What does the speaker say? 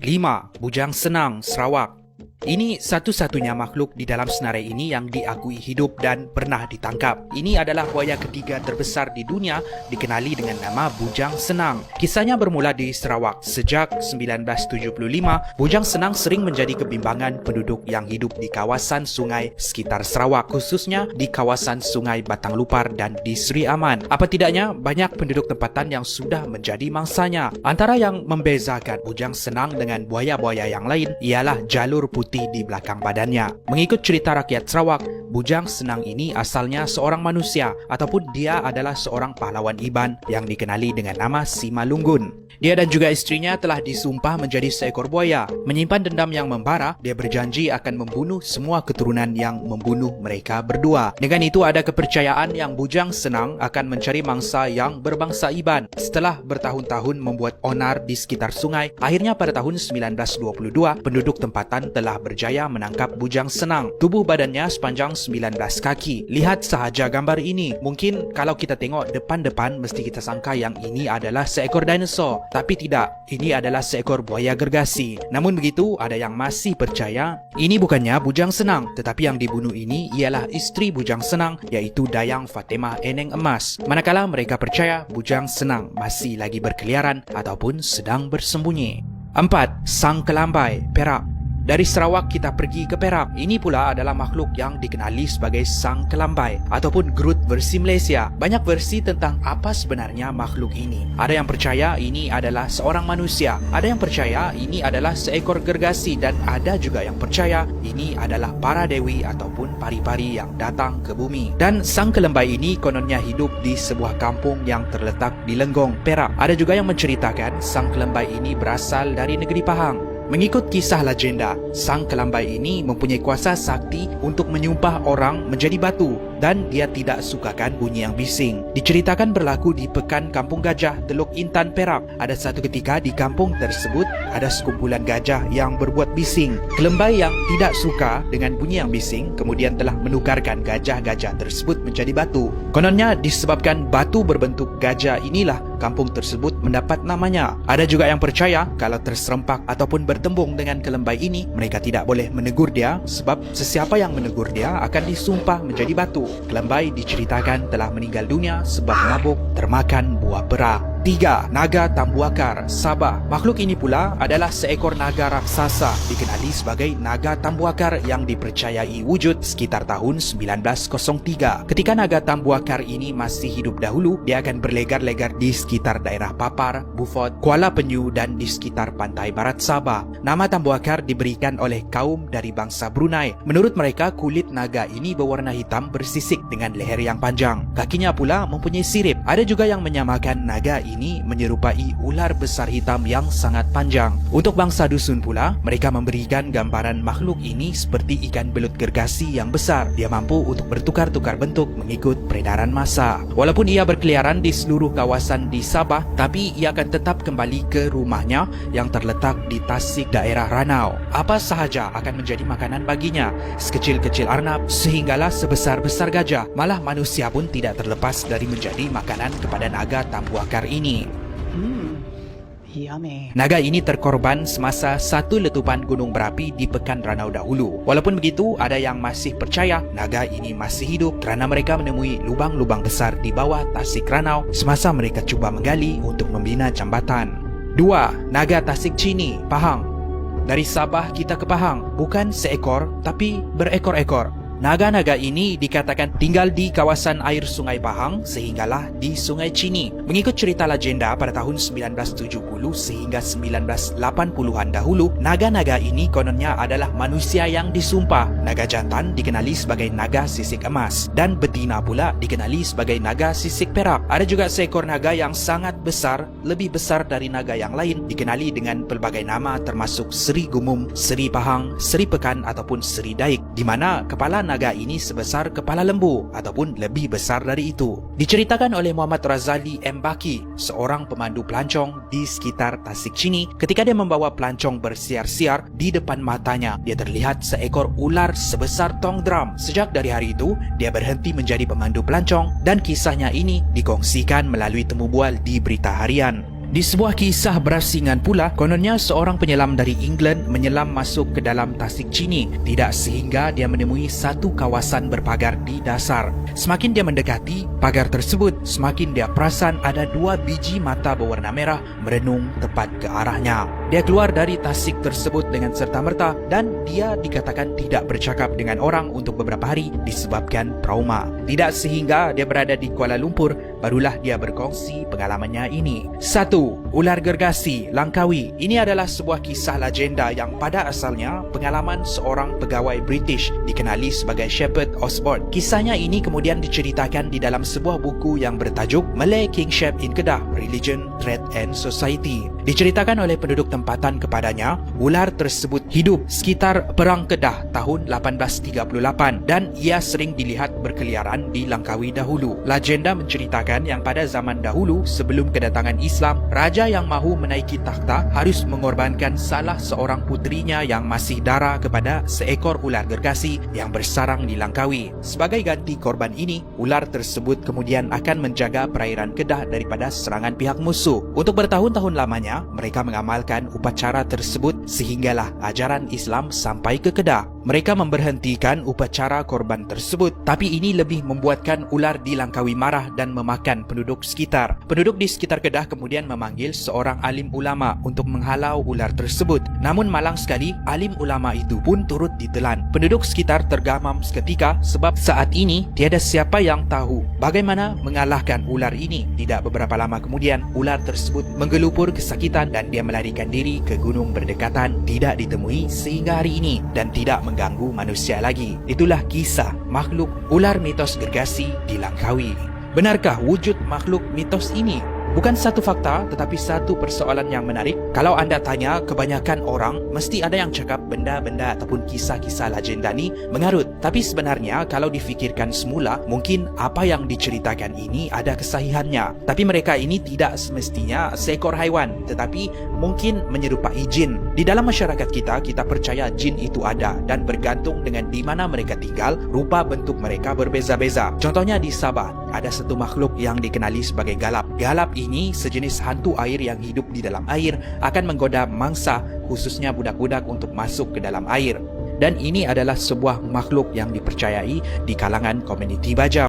5. Bujang Senang, Sarawak. Ini satu-satunya makhluk di dalam senarai ini yang diakui hidup dan pernah ditangkap. Ini adalah buaya ketiga terbesar di dunia, dikenali dengan nama Bujang Senang. Kisahnya bermula di Sarawak. Sejak 1975, Bujang Senang sering menjadi kebimbangan penduduk yang hidup di kawasan sungai sekitar Sarawak, khususnya di kawasan Sungai Batang Lupar dan di Seri Aman. Apa tidaknya, banyak penduduk tempatan yang sudah menjadi mangsanya. Antara yang membezakan Bujang Senang dengan buaya-buaya yang lain ialah jalur putih di belakang badannya. Mengikut cerita rakyat Sarawak, Bujang Senang ini asalnya seorang manusia ataupun dia adalah seorang pahlawan Iban yang dikenali dengan nama Simalungun. Dia dan juga istrinya telah disumpah menjadi seekor buaya. Menyimpan dendam yang membara, dia berjanji akan membunuh semua keturunan yang membunuh mereka berdua. Dengan itu ada kepercayaan yang Bujang Senang akan mencari mangsa yang berbangsa Iban. Setelah bertahun-tahun membuat onar di sekitar sungai, akhirnya pada tahun 1922, penduduk tempatan telah berjaya menangkap Bujang Senang. Tubuh badannya sepanjang 19 kaki. Lihat sahaja gambar ini. Mungkin kalau kita tengok depan-depan mesti kita sangka yang ini adalah seekor dinosaur. Tapi tidak, ini adalah seekor buaya gergasi. Namun begitu, ada yang masih percaya ini bukannya Bujang Senang, tetapi yang dibunuh ini ialah istri Bujang Senang, iaitu Dayang Fatimah Eneng Emas. Manakala mereka percaya Bujang Senang masih lagi berkeliaran ataupun sedang bersembunyi. 4. Sang Kelambai, Perak. Dari Sarawak kita pergi ke Perak. Ini pula adalah makhluk yang dikenali sebagai Sang Kelambai ataupun Groot versi Malaysia. Banyak versi tentang apa sebenarnya makhluk ini. Ada yang percaya ini adalah seorang manusia, ada yang percaya ini adalah seekor gergasi, dan ada juga yang percaya ini adalah para dewi ataupun pari-pari yang datang ke bumi. Dan Sang Kelambai ini kononnya hidup di sebuah kampung yang terletak di Lenggong, Perak. Ada juga yang menceritakan Sang Kelambai ini berasal dari negeri Pahang. Mengikut kisah legenda, Sang Kelambai ini mempunyai kuasa sakti untuk menyumpah orang menjadi batu dan dia tidak sukakan bunyi yang bising. Diceritakan berlaku di Pekan Kampung Gajah, Teluk Intan, Perak. Ada satu ketika di kampung tersebut ada sekumpulan gajah yang berbuat bising. Kelambai yang tidak suka dengan bunyi yang bising kemudian telah menukarkan gajah-gajah tersebut menjadi batu. Kononnya disebabkan batu berbentuk gajah inilah kampung tersebut mendapat namanya. Ada juga yang percaya kalau terserempak ataupun bertembung dengan Kelambai ini, mereka tidak boleh menegur dia sebab sesiapa yang menegur dia akan disumpah menjadi batu. Kelambai diceritakan telah meninggal dunia sebab mabuk termakan buah perak. 3. Naga Tambuakar, Sabah. Makhluk ini pula adalah seekor naga raksasa dikenali sebagai Naga Tambuakar yang dipercayai wujud sekitar tahun 1903. Ketika Naga Tambuakar ini masih hidup dahulu, dia akan berlegar-legar di sekitar daerah Papar, Beaufort, Kuala Penyu dan di sekitar pantai barat Sabah. Nama Tambuakar diberikan oleh kaum dari bangsa Brunei. Menurut mereka, kulit naga ini berwarna hitam bersisik dengan leher yang panjang. Kakinya pula mempunyai sirip. Ada juga yang menyamakan naga ini menyerupai ular besar hitam yang sangat panjang. Untuk bangsa dusun pula, mereka memberikan gambaran makhluk ini seperti ikan belut gergasi yang besar. Dia mampu untuk bertukar-tukar bentuk mengikut peredaran massa. Walaupun ia berkeliaran di seluruh kawasan di Sabah, tapi ia akan tetap kembali ke rumahnya yang terletak di Tasik, daerah Ranau. Apa sahaja akan menjadi makanan baginya, sekecil-kecil arnab sehinggalah sebesar-besar gajah. Malah manusia pun tidak terlepas dari menjadi makanan kepada Naga Tambuakar ini. Yummy. Naga ini terkorban semasa satu letupan gunung berapi di Pekan Ranau dahulu. Walaupun begitu, ada yang masih percaya naga ini masih hidup kerana mereka menemui lubang-lubang besar di bawah Tasik Ranau semasa mereka cuba menggali untuk membina jambatan. 2. Naga Tasik Chini, Pahang. Dari Sabah kita ke Pahang, bukan seekor tapi berekor-ekor. Naga-naga ini dikatakan tinggal di kawasan air Sungai Pahang sehinggalah di Sungai Chini. Mengikut cerita legenda pada tahun 1970 sehingga 1980-an dahulu, naga-naga ini kononnya adalah manusia yang disumpah. Naga jantan dikenali sebagai naga sisik emas dan betina pula dikenali sebagai naga sisik perak. Ada juga seekor naga yang sangat besar, lebih besar dari naga yang lain, dikenali dengan pelbagai nama termasuk Seri Gumum, Seri Pahang, Seri Pekan ataupun Seri Daik, di mana kepala naga ini sebesar kepala lembu ataupun lebih besar dari itu. Diceritakan oleh Muhammad Razali M. Baki, seorang pemandu pelancong di sekitar Tasik Chini, ketika dia membawa pelancong bersiar-siar di depan matanya, dia terlihat seekor ular sebesar tong drum. Sejak dari hari itu, dia berhenti menjadi pemandu pelancong dan kisahnya ini dikongsikan melalui temu bual di berita harian. Di sebuah kisah berasingan pula, kononnya seorang penyelam dari England menyelam masuk ke dalam tasik Chini, tidak sehingga dia menemui satu kawasan berpagar di dasar. Semakin dia mendekati pagar tersebut, semakin dia perasan ada 2 biji mata berwarna merah merenung tepat ke arahnya. Dia keluar dari tasik tersebut dengan serta-merta dan dia dikatakan tidak bercakap dengan orang untuk beberapa hari disebabkan trauma. Tidak sehingga dia berada di Kuala Lumpur, barulah dia berkongsi pengalamannya ini. 1. Ular gergasi Langkawi. Ini adalah sebuah kisah legenda yang pada asalnya pengalaman seorang pegawai British dikenali sebagai Shepherd Osborne. Kisahnya ini kemudian diceritakan di dalam sebuah buku yang bertajuk Malay Kingship in Kedah, Religion, Trade and Society. Diceritakan oleh penduduk tempatan kepadanya, ular tersebut hidup sekitar Perang Kedah tahun 1838 dan ia sering dilihat berkeliaran di Langkawi dahulu. Legenda menceritakan yang pada zaman dahulu sebelum kedatangan Islam, raja yang mahu menaiki takhta harus mengorbankan salah seorang puterinya yang masih dara kepada seekor ular gergasi yang bersarang di Langkawi. Sebagai ganti korban ini, ular tersebut kemudian akan menjaga perairan Kedah daripada serangan pihak musuh. Untuk bertahun-tahun lamanya, mereka mengamalkan upacara tersebut sehinggalah ajaran Islam sampai ke Kedah. Mereka memberhentikan upacara korban tersebut, tapi ini lebih membuatkan ular di Langkawi marah dan memakan penduduk sekitar. Penduduk di sekitar Kedah kemudian memanggil seorang alim ulama untuk menghalau ular tersebut. Namun malang sekali, alim ulama itu pun turut ditelan. Penduduk sekitar tergamam seketika sebab saat ini tiada siapa yang tahu bagaimana mengalahkan ular ini. Tidak beberapa lama kemudian, ular tersebut menggelupur kesakitan dan dia melarikan diri ke gunung berdekatan, tidak ditemui sehingga hari ini dan tidak mengganggu manusia lagi. Itulah kisah makhluk ular mitos gergasi di Langkawi. Benarkah wujud makhluk mitos ini? Bukan satu fakta, tetapi satu persoalan yang menarik. Kalau anda tanya kebanyakan orang, mesti ada yang cakap benda-benda ataupun kisah-kisah legenda ni mengarut. Tapi sebenarnya kalau difikirkan semula, mungkin apa yang diceritakan ini ada kesahihannya. Tapi mereka ini tidak semestinya seekor haiwan, tetapi mungkin menyerupai jin. Di dalam masyarakat kita, kita percaya jin itu ada dan bergantung dengan di mana mereka tinggal, rupa bentuk mereka berbeza-beza. Contohnya di Sabah, ada satu makhluk yang dikenali sebagai galap. Galap ini sejenis hantu air yang hidup di dalam air, akan menggoda mangsa, khususnya budak-budak untuk masuk ke dalam air. Dan ini adalah sebuah makhluk yang dipercayai di kalangan komuniti Bajaw.